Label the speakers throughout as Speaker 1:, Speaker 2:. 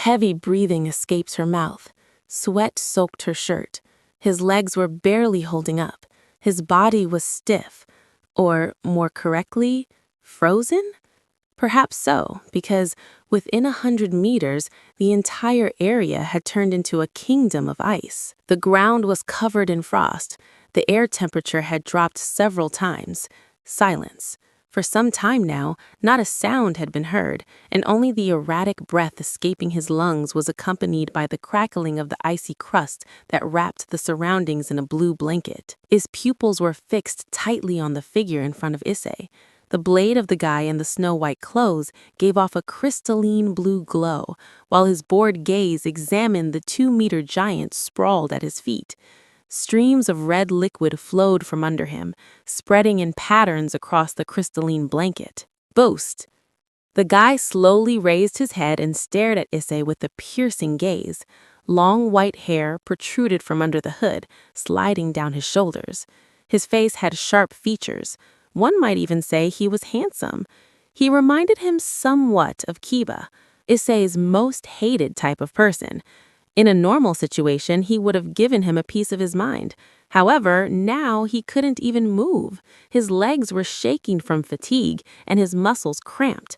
Speaker 1: Heavy breathing escaped her mouth. Sweat soaked her shirt. His legs were barely holding up. His body was stiff, or more correctly, frozen? Perhaps so, because within 100 meters, the entire area had turned into a kingdom of ice. The ground was covered in frost. The air temperature had dropped several times. Silence. For some time now, not a sound had been heard, and only the erratic breath escaping his lungs was accompanied by the crackling of the icy crust that wrapped the surroundings in a blue blanket. His pupils were fixed tightly on the figure in front of Issei. The blade of the guy in the snow-white clothes gave off a crystalline blue glow, while his bored gaze examined the 2-meter giant sprawled at his feet. Streams of red liquid flowed from under him, spreading in patterns across the crystalline blanket. Boost! The guy slowly raised his head and stared at Issei with a piercing gaze. Long white hair protruded from under the hood, sliding down his shoulders. His face had sharp features. One might even say he was handsome. He reminded him somewhat of Kiba, Issei's most hated type of person. In a normal situation, he would have given him a piece of his mind. However, now he couldn't even move. His legs were shaking from fatigue, and his muscles cramped.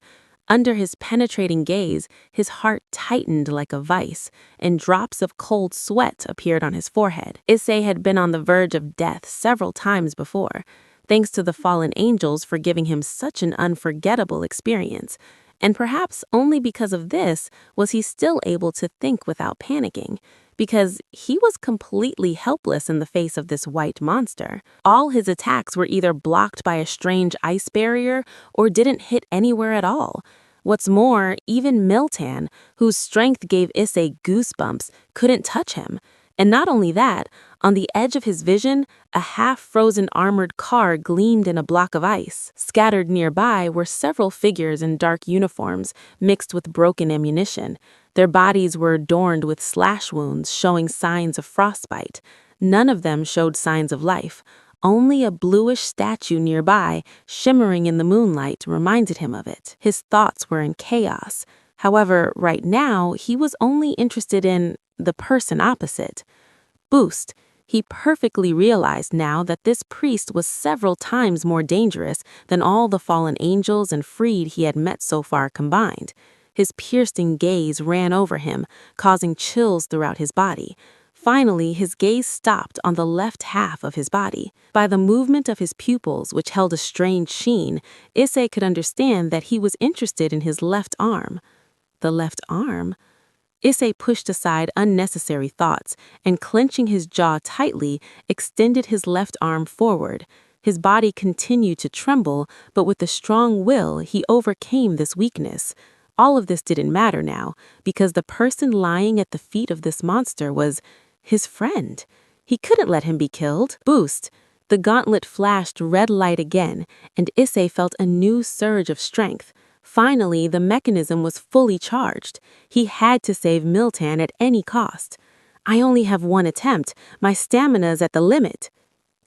Speaker 1: Under his penetrating gaze, his heart tightened like a vice, and drops of cold sweat appeared on his forehead. Issei had been on the verge of death several times before, thanks to the fallen angels for giving him such an unforgettable experience. And perhaps only because of this was he still able to think without panicking, because he was completely helpless in the face of this white monster. All his attacks were either blocked by a strange ice barrier or didn't hit anywhere at all. What's more, even Miltan, whose strength gave Issei goosebumps, couldn't touch him. And not only that, on the edge of his vision, a half-frozen armored car gleamed in a block of ice. Scattered nearby were several figures in dark uniforms, mixed with broken ammunition. Their bodies were adorned with slash wounds showing signs of frostbite. None of them showed signs of life. Only a bluish statue nearby, shimmering in the moonlight, reminded him of it. His thoughts were in chaos. However, right now, he was only interested in the person opposite. Boost. He perfectly realized now that this priest was several times more dangerous than all the fallen angels and freed he had met so far combined. His piercing gaze ran over him, causing chills throughout his body. Finally, his gaze stopped on the left half of his body. By the movement of his pupils, which held a strange sheen, Issei could understand that he was interested in his left arm. The left arm? Issei pushed aside unnecessary thoughts and, clenching his jaw tightly, extended his left arm forward. His body continued to tremble, but with a strong will, he overcame this weakness. All of this didn't matter now, because the person lying at the feet of this monster was his friend. He couldn't let him be killed. Boost! The gauntlet flashed red light again, and Issei felt a new surge of strength. Finally, the mechanism was fully charged. He had to save Miltan at any cost. I only have one attempt. My stamina's at the limit.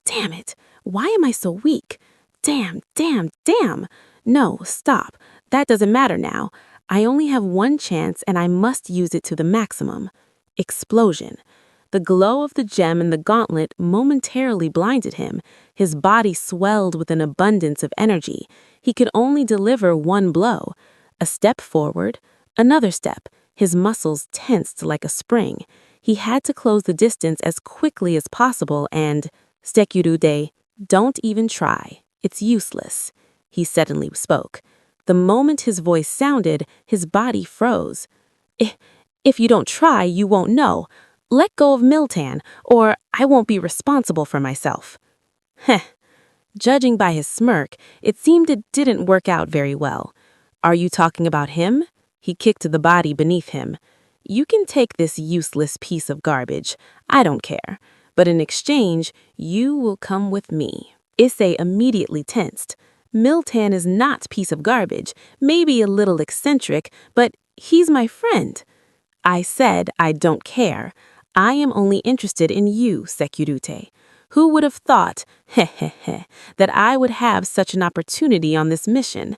Speaker 1: Damn it. Why am I so weak? Damn. No, stop. That doesn't matter now. I only have one chance and I must use it to the maximum. Explosion. The glow of the gem in the gauntlet momentarily blinded him. His body swelled with an abundance of energy. He could only deliver one blow. A step forward, another step. His muscles tensed like a spring. He had to close the distance as quickly as possible and, Sekiryu-de, don't even try. It's useless, he suddenly spoke. The moment his voice sounded, his body froze. If you don't try, you won't know. Let go of Miltan, or I won't be responsible for myself. Heh. Judging by his smirk, it seemed it didn't work out very well. Are you talking about him? He kicked the body beneath him. You can take this useless piece of garbage. I don't care. But in exchange, you will come with me. Issei immediately tensed. Miltan is not piece of garbage, maybe a little eccentric, but he's my friend. I said I don't care. I am only interested in you, Sekiryu. Who would have thought, that I would have such an opportunity on this mission?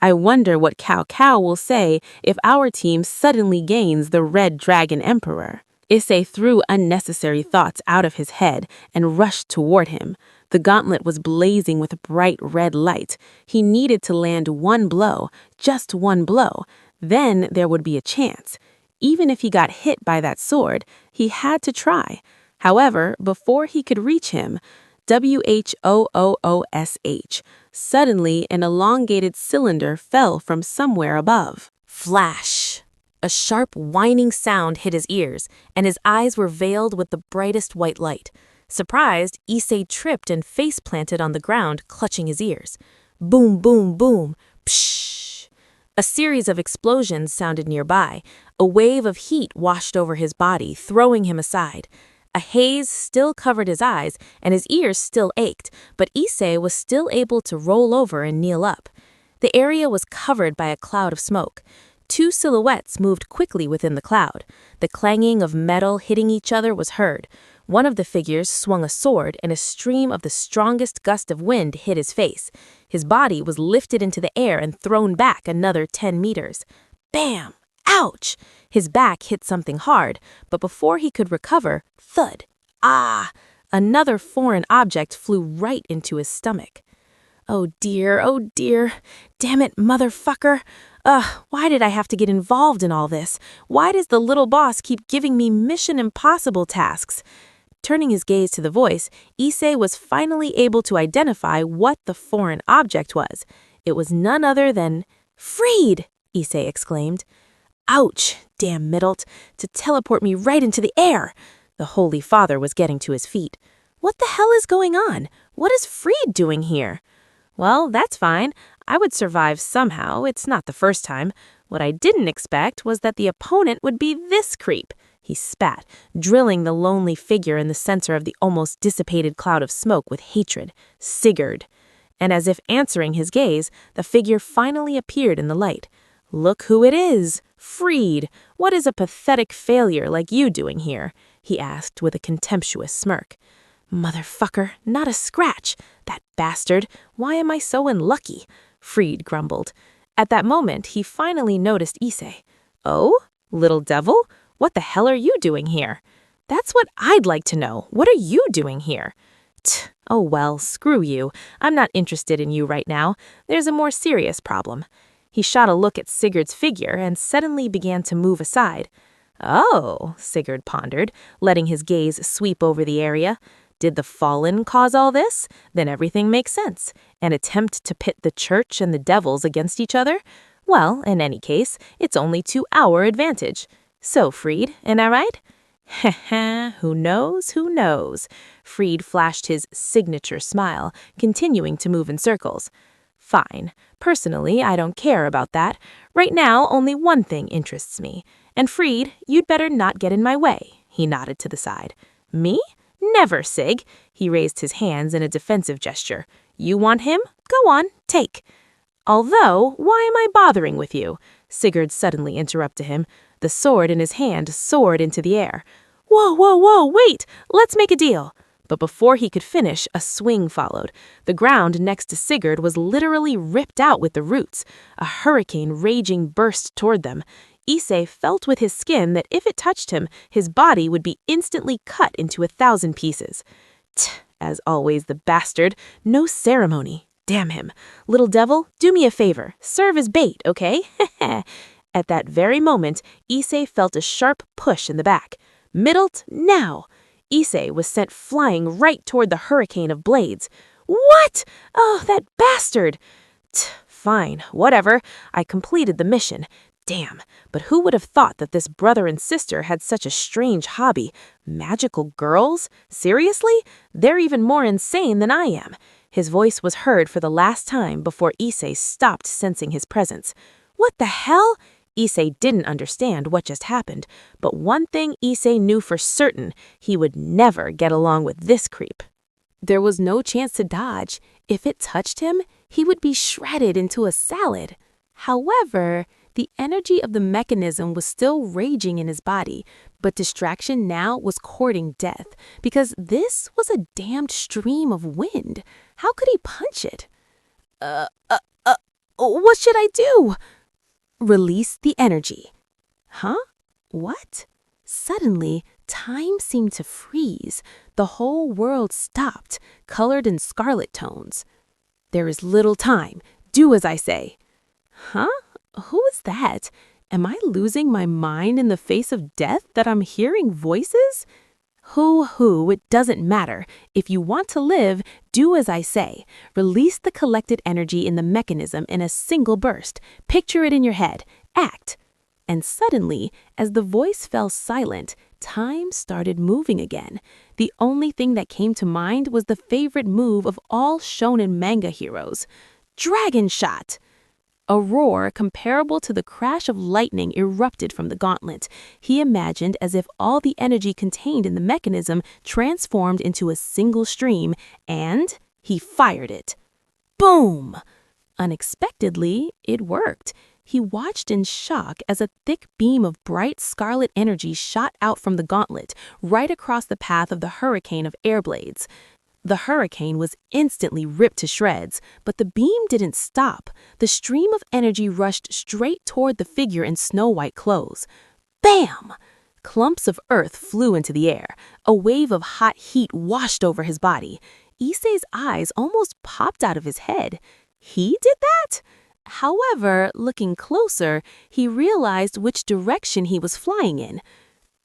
Speaker 1: I wonder what Cao Cao will say if our team suddenly gains the Red Dragon Emperor. Issei threw unnecessary thoughts out of his head and rushed toward him. The gauntlet was blazing with bright red light. He needed to land one blow, just one blow. Then there would be a chance. Even if he got hit by that sword, he had to try. However, before he could reach him, WHOOOSH, suddenly an elongated cylinder fell from somewhere above. Flash! A sharp whining sound hit his ears, and his eyes were veiled with the brightest white light. Surprised, Issei tripped and face-planted on the ground, clutching his ears. Boom, boom, boom. Pshh! A series of explosions sounded nearby. A wave of heat washed over his body, throwing him aside. A haze still covered his eyes, and his ears still ached, but Issei was still able to roll over and kneel up. The area was covered by a cloud of smoke. Two silhouettes moved quickly within the cloud. The clanging of metal hitting each other was heard. One of the figures swung a sword, and a stream of the strongest gust of wind hit his face. His body was lifted into the air and thrown back another 10 meters. Bam! Ouch! His back hit something hard, but before he could recover, thud! Ah! Another foreign object flew right into his stomach. Oh dear, damn it, motherfucker. Why did I have to get involved in all this? Why does the little boss keep giving me Mission Impossible tasks? Turning his gaze to the voice, Issei was finally able to identify what the foreign object was. It was none other than Freed, Issei exclaimed. Ouch, damn Middlet, to teleport me right into the air. The Holy Father was getting to his feet. What the hell is going on? What is Freed doing here? Well, that's fine. I would survive somehow. It's not the first time. What I didn't expect was that the opponent would be this creep. He spat, drilling the lonely figure in the center of the almost dissipated cloud of smoke with hatred. Sigurd. And as if answering his gaze, the figure finally appeared in the light. Look who it is. Freed. What is a pathetic failure like you doing here? He asked with a contemptuous smirk. Motherfucker, not a scratch. That bastard. Why am I so unlucky? Freed grumbled. At that moment, he finally noticed Issei. Oh, little devil? What the hell are you doing here? That's what I'd like to know. What are you doing here? Oh well, screw you. I'm not interested in you right now. There's a more serious problem. He shot a look at Sigurd's figure and suddenly began to move aside. Oh, Sigurd pondered, letting his gaze sweep over the area. Did the fallen cause all this? Then everything makes sense. An attempt to pit the church and the devils against each other? Well, in any case, it's only to our advantage. So, Freed, am I right? Heh, who knows, who knows? Freed flashed his signature smile, continuing to move in circles. Fine. Personally, I don't care about that. Right now, only one thing interests me. And Freed, you'd better not get in my way. He nodded to the side. Me? Never, Sig. He raised his hands in a defensive gesture. You want him? Go on, take. Although, why am I bothering with you? Sigurd suddenly interrupted him. The sword in his hand soared into the air. Whoa, wait! Let's make a deal. But before he could finish, a swing followed. The ground next to Sigurd was literally ripped out with the roots. A hurricane raging burst toward them. Issei felt with his skin that if it touched him, his body would be instantly cut into 1,000 pieces. As always, the bastard. No ceremony. Damn him. Little devil, do me a favor. Serve as bait, okay? At that very moment, Issei felt a sharp push in the back. Middlet, now! Issei was sent flying right toward the hurricane of blades. What? Oh, that bastard! Fine, whatever. I completed the mission. Damn, but who would have thought that this brother and sister had such a strange hobby? Magical girls? Seriously? They're even more insane than I am. His voice was heard for the last time before Issei stopped sensing his presence. What the hell? Issei didn't understand what just happened, but one thing Issei knew for certain, he would never get along with this creep. There was no chance to dodge. If it touched him, he would be shredded into a salad. However, the energy of the mechanism was still raging in his body, but distraction now was courting death, because this was a damned stream of wind. How could he punch it? What should I do? Release the energy. Huh? What? Suddenly, time seemed to freeze. The whole world stopped, colored in scarlet tones. There is little time. Do as I say. Huh? Who is that? Am I losing my mind in the face of death that I'm hearing voices? Who, it doesn't matter. If you want to live, do as I say. Release the collected energy in the mechanism in a single burst. Picture it in your head. Act. And suddenly, as the voice fell silent, time started moving again. The only thing that came to mind was the favorite move of all shonen manga heroes. Dragon Shot! A roar comparable to the crash of lightning erupted from the gauntlet. He imagined as if all the energy contained in the mechanism transformed into a single stream, and he fired it. Boom! Unexpectedly, it worked. He watched in shock as a thick beam of bright scarlet energy shot out from the gauntlet, right across the path of the hurricane of air blades. The hurricane was instantly ripped to shreds, but the beam didn't stop. The stream of energy rushed straight toward the figure in snow-white clothes. Bam! Clumps of earth flew into the air. A wave of hot heat washed over his body. Issei's eyes almost popped out of his head. He did that? However, looking closer, he realized which direction he was flying in.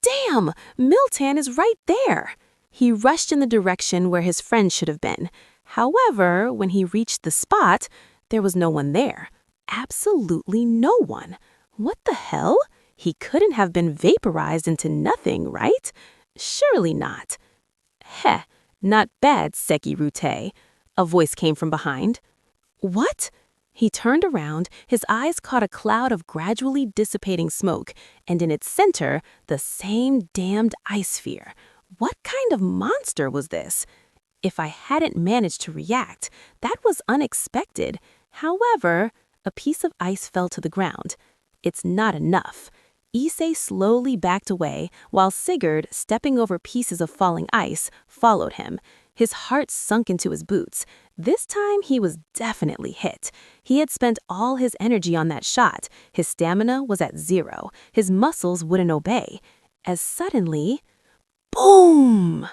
Speaker 1: Damn! Miltan is right there! He rushed in the direction where his friend should have been. However, when he reached the spot, there was no one there. Absolutely no one. What the hell? He couldn't have been vaporized into nothing, right? Surely not. Heh, not bad, Sekirute. A voice came from behind. What? He turned around, his eyes caught a cloud of gradually dissipating smoke, and in its center, the same damned ice sphere. What kind of monster was this? If I hadn't managed to react, that was unexpected. However, a piece of ice fell to the ground. It's not enough. Issei slowly backed away, while Sigurd, stepping over pieces of falling ice, followed him. His heart sunk into his boots. This time he was definitely hit. He had spent all his energy on that shot. His stamina was at 0. His muscles wouldn't obey. As suddenly... boom!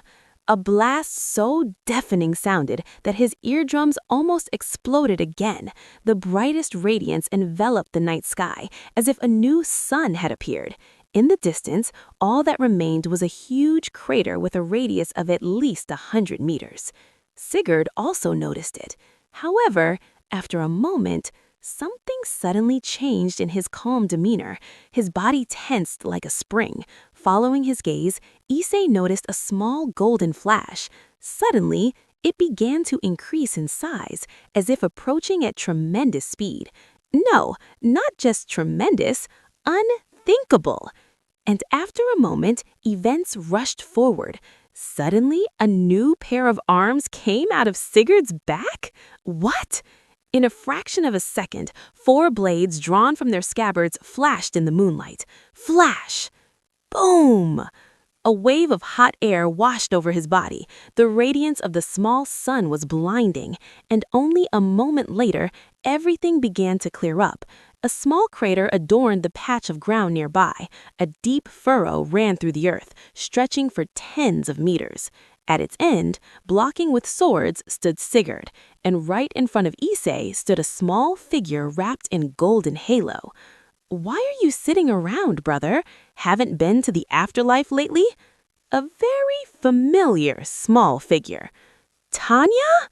Speaker 1: A blast so deafening sounded that his eardrums almost exploded again. The brightest radiance enveloped the night sky, as if a new sun had appeared. In the distance, all that remained was a huge crater with a radius of at least 100 meters. Sigurd also noticed it. However, after a moment, something suddenly changed in his calm demeanor. His body tensed like a spring. Following his gaze, Issei noticed a small golden flash. Suddenly, it began to increase in size, as if approaching at tremendous speed. No, not just tremendous, unthinkable. And after a moment, events rushed forward. Suddenly, a new pair of arms came out of Sigurd's back? What? In a fraction of a second, 4 blades drawn from their scabbards flashed in the moonlight. Flash! Boom! A wave of hot air washed over his body. The radiance of the small sun was blinding, and only a moment later, everything began to clear up. A small crater adorned the patch of ground nearby. A deep furrow ran through the earth, stretching for tens of meters. At its end, blocking with swords, stood Sigurd, and right in front of Issei stood a small figure wrapped in golden halo. Why are you sitting around, brother? Haven't been to the afterlife lately? A very familiar small figure. Tanya?